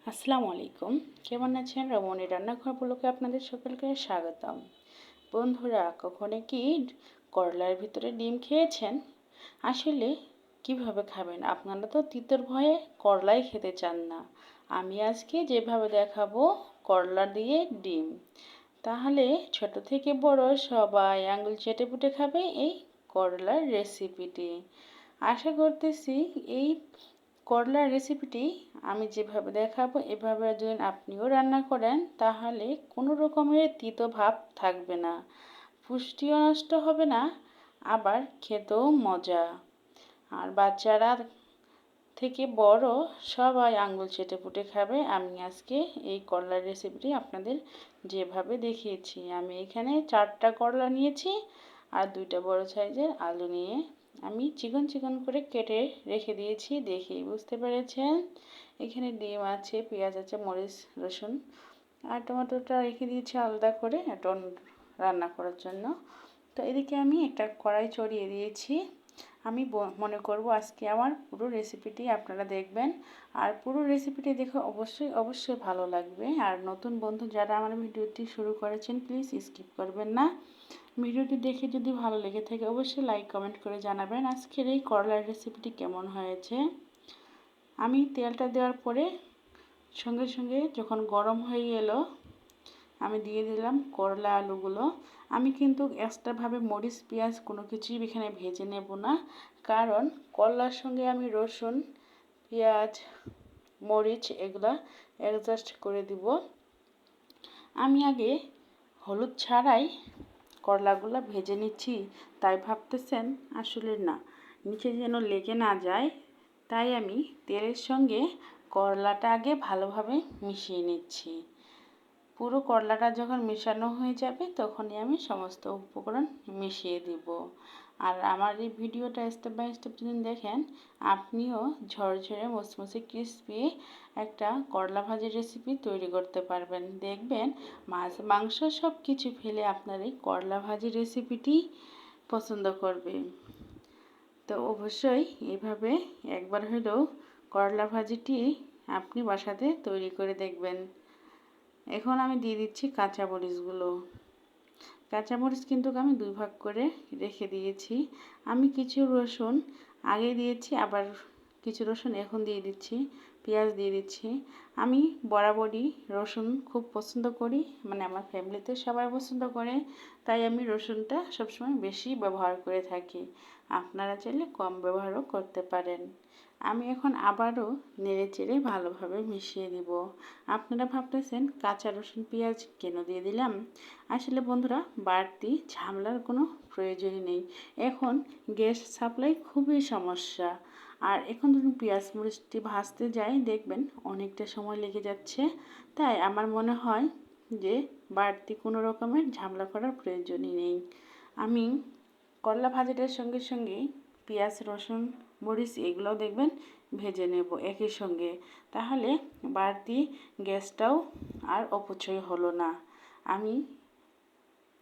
আসসালামু আলাইকুম। কেমন আছেন? রমণী রান্নাঘর ব্লগে আপনাদের সকলকে স্বাগতম। বন্ধুরা, কখনো কি করলার ভিতরে ডিম খেয়েছেন? আসলে কিভাবে খাবেন? আপনারা তো তিতর ভয়ে করলাই খেতে চান না। আমি আজকে যেভাবে দেখাবো করলা দিয়ে ডিম, তাহলে ছোট থেকে বড় সবাই আঙুল চেটেপুটে খাবে এই করলার রেসিপিটি। আশা করতেছি এই করলার রেসিপিটি আমি যেভাবে দেখাবো এভাবে যদি আপনিও রান্না করেন তাহলে কোনো রকমের তিতো ভাব থাকবে না, পুষ্টিও নষ্ট হবে না, আবার খেতেও মজা। আর বাচ্চারা থেকে বড় সবাই আঙ্গুল চেটেপুটে খাবে। আমি আজকে এই করলার রেসিপিটি আপনাদের যেভাবে দেখিয়েছি, আমি এখানে 4টা করলা নিয়েছি আর 2টা বড় সাইজের আলু নিয়ে আমি চিকন চিকন করে কেটে রেখে দিয়েছি। দেখেই বুঝতে পেরেছেন। এখানে ডিম আছে, পেঁয়াজ আছে, মরিচ, রসুন আর টমেটোটা রেখে দিয়েছি আলাদা করে রান্না করার জন্য। তো এদিকে আমি একটা কড়াই চড়িয়ে দিয়েছি। আমি মনে করব আজকে আমার পুরো রেসিপিটি আপনারা দেখবেন, আর পুরো রেসিপিটি দেখে অবশ্যই ভালো লাগবে। আর নতুন বন্ধু যারা আমার ভিডিওটি শুরু করেছেন প্লিজ স্কিপ করবেন না। ভিডিওটি দেখে যদি ভালো লেগে থাকে অবশ্যই লাইক কমেন্ট করে জানাবেন আজকের এই করলার রেসিপিটি কেমন হয়েছে। আমি তেলটা দেওয়ার পরে সঙ্গে সঙ্গে যখন গরম হয়ে গেল আমি দিয়ে দিলাম করলা আলুগুলো। আমি কিন্তু এক্সট্রাভাবে মরিচ পেঁয়াজ কোনো কিছুই এখানে ভেজে নেব না, কারণ করলার সঙ্গে আমি রসুন পেঁয়াজ মরিচ এগুলা অ্যাডজাস্ট করে দিব। আমি আগে হলুদ ছাড়াই করলাগুলো ভেজে নিচ্ছি, তাই ভাবতেছেন আসলে না, নিচে যেন লেগে না যায়, তাই আমি তেলের সঙ্গে করলাটা আগে ভালোভাবে মিশিয়ে নিচ্ছি। পুরো করলাটা যখন মেশানো হয়ে যাবে তখনই আমি সমস্ত উপকরণ মিশিয়ে দিব। আর আমার এই ভিডিওটা স্টেপ বাই স্টেপ যদি দেখেন আপনিও ঝরঝরে মুচমুচে ক্রিসপি একটা করলা ভাজির রেসিপি তৈরি করতে পারবেন। দেখবেন মাছ মাংস সব কিছু ফেলে আপনার এই করলা ভাজির রেসিপিটি পছন্দ করবে। তো অবশ্যই এভাবে একবার হলেও করলা ভাজিটি আপনি বাসাতে তৈরি করে দেখবেন। এখন আমি দিয়ে দিচ্ছি কাঁচামরিচগুলো। কাঁচামরিচ কিন্তু আমি 2 ভাগ করে রেখে দিয়েছি। আমি কিছু রসুন আগে দিয়েছি, আবার কিছু রসুন এখন দিয়ে দিচ্ছি, পেঁয়াজ দিয়ে দিচ্ছি। আমি বরাবরই রসুন খুব পছন্দ করি, মানে আমার ফ্যামিলিতে সবাই পছন্দ করে, তাই আমি রসুনটা সবসময় বেশি ব্যবহার করে থাকি। আপনারা চাইলে কম ব্যবহারও করতে পারেন। আমি এখন আবারও নেড়েচেড়ে ভালোভাবে মিশিয়ে দিব। আপনারা ভাবতেছেন কাঁচা রসুন পেঁয়াজ কেন দিয়ে দিলাম? আসলে বন্ধুরা বাড়তি ঝামেলার কোনো প্রয়োজনই নেই। এখন গ্যাস সাপ্লাই খুবই সমস্যা, আর এখন যখন পেঁয়াজ মরিচটি ভাজতে যাই দেখবেন অনেকটা সময় লেগে যাচ্ছে। তাই আমার মনে হয় যে বাড়তি কোনো রকমের ঝামেলা করার প্রয়োজনই নেই। আমি করলা ভাজাটার সঙ্গে সঙ্গে পেঁয়াজ রসুন মরিচ এগুলোও দেখবেন ভেজে নেব একই সঙ্গে, তাহলে বাড়তি গ্যাসটাও আর অপচয় হলো না। আমি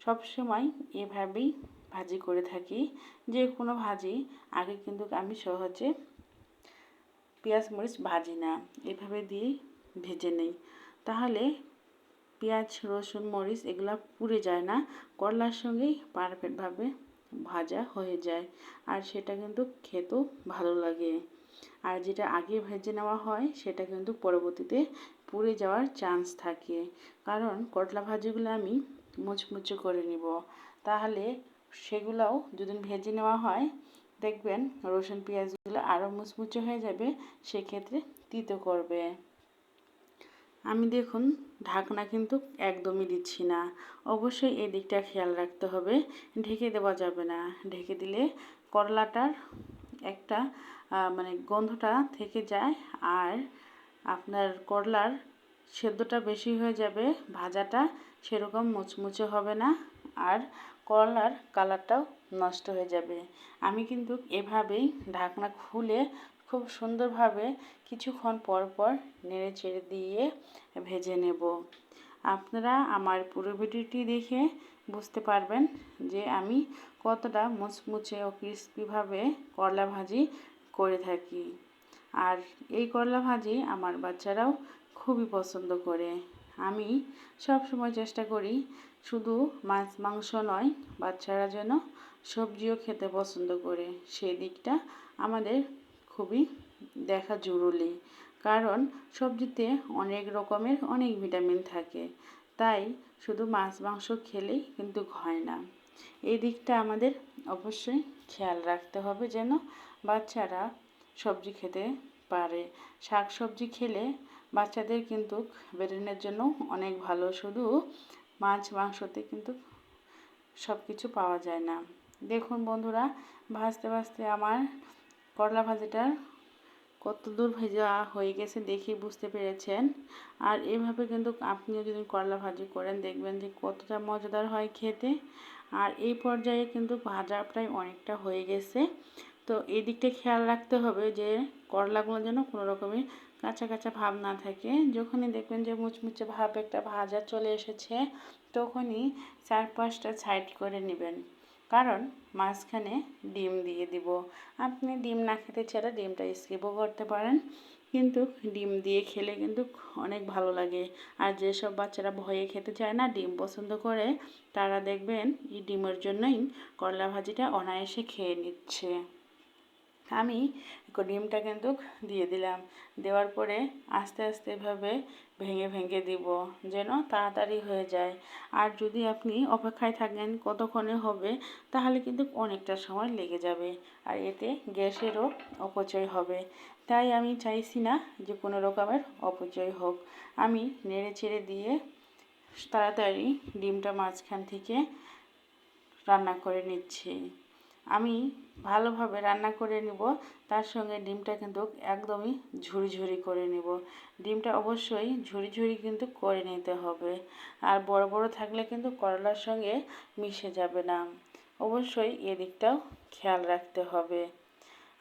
সবসময় এভাবেই ভাজি করে থাকি। যে কোনো ভাজি আগে কিন্তু আমি সহজে পেঁয়াজ মরিচ ভাজি না, এভাবে দিয়েই ভেজে নেই, তাহলে পেঁয়াজ রসুন মরিচ এগুলো পুড়ে যায় না, করলার সঙ্গেই পারফেক্টভাবে ভাজা হয়ে যায়, আর সেটা কিন্তু খেতেও ভালো লাগে। আর যেটা আগে ভেজে নেওয়া হয় সেটা কিন্তু পরবর্তীতে পুড়ে যাওয়ার চান্স থাকে, কারণ করলা ভাজিগুলো আমি মুচমুচে করে নিব, তাহলে সেগুলোও যদি ভেজে নেওয়া হয় দেখবেন রসুন পেঁয়াজগুলো আরও মুচমুচে হয়ে যাবে, সেক্ষেত্রে তিতো করবে। আমি দেখুন ঢাকনা কিন্তু একদমই দিচ্ছি না, অবশ্যই এই দিকটা খেয়াল রাখতে হবে, ঢেকে দেওয়া যাবে না। ঢেকে দিলে করলাটার একটা মানে গন্ধটা থেকে যায়, আর আপনার করলার সেদ্ধটা বেশি হয়ে যাবে, ভাজাটা সেরকম মুচমুচে হবে না, আর করলার কালারটাও নষ্ট হয়ে যাবে। আমি কিন্তু এভাবেই ঢাকনা খুলে খুব সুন্দরভাবে কিছুক্ষণ পর পর নেড়ে চেড়ে দিয়ে ভেজে নেব। আপনারা আমার পুরো ভিডিওটি দেখে বুঝতে পারবেন যে আমি কতটা মুচমুচে ও ক্রিস্পিভাবে করলা ভাজি করে থাকি। আর এই করলা ভাজি আমার বাচ্চারাও খুবই পছন্দ করে। আমি সব সময় চেষ্টা করি শুধু মাছ মাংস নয়, বাচ্চারা যেন সবজিও খেতে পছন্দ করে, সেই দিকটা আমাদের খুবই দেখা জরুরি। কারণ সবজিতে অনেক রকমের অনেক ভিটামিন থাকে, তাই শুধু মাছ মাংস খেলেই কিন্তু হয় না। এই দিকটা আমাদের অবশ্যই খেয়াল রাখতে হবে যেন বাচ্চারা সবজি খেতে পারে। শাক সবজি খেলে বাচ্চাদের কিন্তু ব্রেনের জন্য অনেক ভালো, শুধু মাছ মাংসতে কিন্তু সব কিছু পাওয়া যায় না। দেখুন বন্ধুরা, ভাজতে ভাজতে আমার করলা ভাজিটা কত দূর ভেজা হয়ে গেছে দেখেই বুঝতে পেরেছেন। আর এভাবে কিন্তু আপনিও যদি করলা ভাজি করেন দেখবেন যে কতটা মজাদার হয় খেতে। আর এই পর্যায়ে কিন্তু ভাজা প্রায় অনেকটা হয়ে গেছে। তো এই দিকটা খেয়াল রাখতে হবে যে করলাগুলো যেন কোনো রকমের কাঁচা কাঁচা ভাব না থাকে। যখনই দেখবেন যে মুচমুচে ভাব একটা ভাজা চলে এসেছে, তখনই 4-5টা সাইড করে নেবেন। কারণ মাঝখানে ডিম দিয়ে দিব। আপনি ডিম না খেতে চাইলে ডিমটা স্কিপও করতে পারেন, কিন্তু ডিম দিয়ে খেলে কিন্তু অনেক ভালো লাগে। আর যেসব বাচ্চারা ভয়ে খেতে চায় না, ডিম পছন্দ করে, তারা দেখবেন এই ডিমের জন্যই করলা ভাজিটা অনায়াসে খেয়ে নিচ্ছে। আমি ডিমটা কিন্তু দিয়ে দিলাম। দেওয়ার পরে আস্তে আস্তে এভাবে ভেঙে ভেঙে দিব যেন তাড়াতাড়ি হয়ে যায়। আর যদি আপনি অপেক্ষায় থাকেন কতক্ষণে হবে, তাহলে কিন্তু অনেকটা সময় লেগে যাবে, আর এতে গ্যাসেরও অপচয় হবে। তাই আমি চাইছি না যে কোনো রকমের অপচয় হোক। আমি নেড়ে চেড়ে দিয়ে তাড়াতাড়ি ডিমটা মাঝখান থেকে রান্না করে নিচ্ছি। আমি ভালোভাবে রান্না করে নেব, তার সঙ্গে ডিমটা কিন্তু একদমই ঝুরি ঝুরি করে নেব। ডিমটা অবশ্যই ঝুরি ঝুরি কিন্তু করে নিতে হবে। আর বড় বড় থাকলে কিন্তু করলার সঙ্গে মিশে যাবে না। অবশ্যই এদিকটাও খেয়াল রাখতে হবে।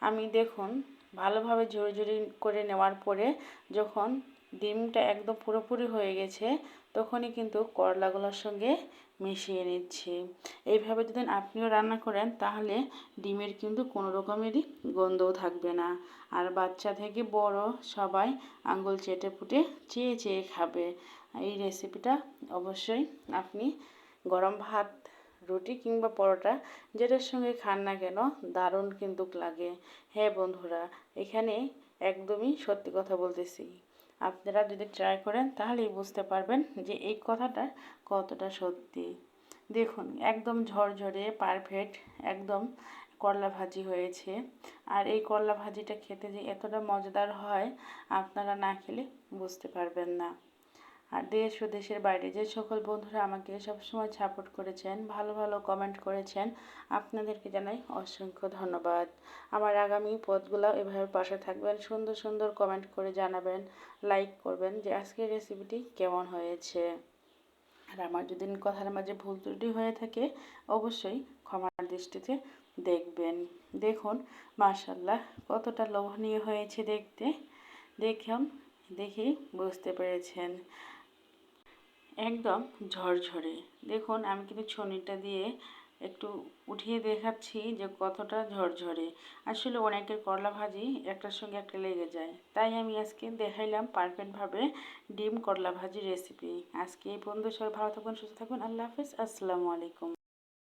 আমি দেখুন ভালোভাবে ঝুরি ঝুরি করে নেওয়ার পরে যখন ডিমটা একদম পুরোপুরি হয়ে গেছে, তখনই কিন্তু করলাগুলোর সঙ্গে মিশিয়ে নিচ্ছি। এইভাবে যদি আপনিও রান্না করেন তাহলে ডিমের কিন্তু কোনো রকমেরই গন্ধও থাকবে না। আর বাচ্চা থেকে বড় সবাই আঙ্গুল চেটে পুটে চেয়ে চেয়ে খাবে। এই রেসিপিটা অবশ্যই আপনি গরম ভাত, রুটি কিংবা পরোটা যেটার সঙ্গে খান না কেন দারুণ কিন্তু লাগে। হ্যাঁ বন্ধুরা, এখানে একদমই সত্যি কথা বলতেছি। আপনারা যদি ট্রাই করেন তাহলেই বুঝতে পারবেন যে এই কথাটা কতটা সত্যি। দেখুন একদম ঝরঝরে পারফেক্ট একদম করলা ভাজি হয়েছে। আর এই করলা ভাজিটা খেতে যে এতটা মজাদার হয়, আপনারা না খেলে বুঝতে পারবেন না। আর দেশ ও দেশের বাইরে যে সকল বন্ধুরা আমাকে সবসময় সাপোর্ট করেছেন, ভালো ভালো কমেন্ট করেছেন, আপনাদেরকে জানাই অসংখ্য ধন্যবাদ। আমার আগামী পথগুলো এভাবে পাশে থাকবেন, সুন্দর সুন্দর কমেন্ট করে জানাবেন, লাইক করবেন যে আজকের রেসিপিটি কেমন হয়েছে। আর আমার যদি কথার মাঝে ভুল ত্রুটি হয়ে থাকে অবশ্যই ক্ষমার দৃষ্টিতে দেখবেন। দেখুন মাশাআল্লাহ কতটা লোভনীয় হয়েছে দেখতে। দেখুন, দেখেই বুঝতে পেরেছেন একদম ঝরঝরে। দেখুন আমি কিন্তু ছুরিটা দিয়ে একটু উঠিয়ে দেখাচ্ছি যে কতটা ঝরঝরে। আসলে অনেকের করলা ভাজি একটার সঙ্গে একটা লেগে যায়, তাই আমি আজকে দেখাইলাম পারফেক্টভাবে ডিম করলা ভাজি রেসিপি। আজকে এই পর্যন্ত, সবাই ভালো থাকুন, সুস্থ থাকুন, আল্লাহ হাফেজ, আসসালামু আলাইকুম।